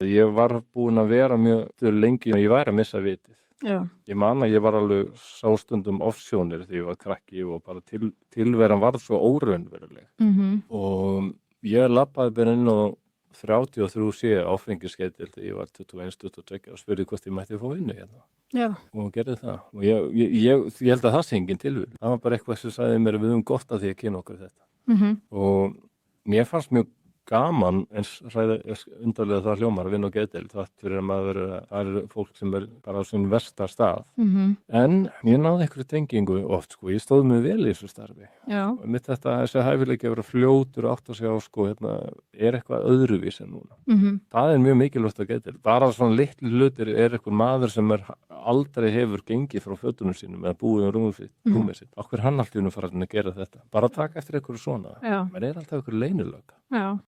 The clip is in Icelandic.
Ég var búinn að vera mjög lengi og ég væri að missa vitið. Já. Ég man að ég var alveg sá stundum ofsjónir þegar ég var krakki og bara tilveran varð svo óraunveruleg. Og ég labbaði bara inn á 33C áfengiskeitil þegar ég var 21-22 og spurði hvort ég mætti fá vinnu hérna. Já. Og gerði það. Og ég held að það sé engin tilviljun. Það var bara eitthvað sem sagði mér að við höfum gott að því að kynna okkur þetta. Og mér fannst mjög gaman eins undarlega það hljómar að vinna á geðdeild þátt fyrir að maður það er fólk sem er bara á sín versta stað. En ég náði einhverju tengingu oft ég stóð mig vel í þessu starfi. Já. Og mitt þetta þessi hæfileiki að vera fljótur og átt að segja hérna er eitthvað öðruvís en núna. Það er mjög mikilvægt á geðdeild. Bara svona litlu hlutir er eitthvað maður sem aldrei hefur gengið frá fötunum sínum eða búið á rúmið sitt. Okkur hann allt í einu farin að gera þetta. Bara taka eftir einhverju svona. Já. Men alltaf einhverju leynilög. Já.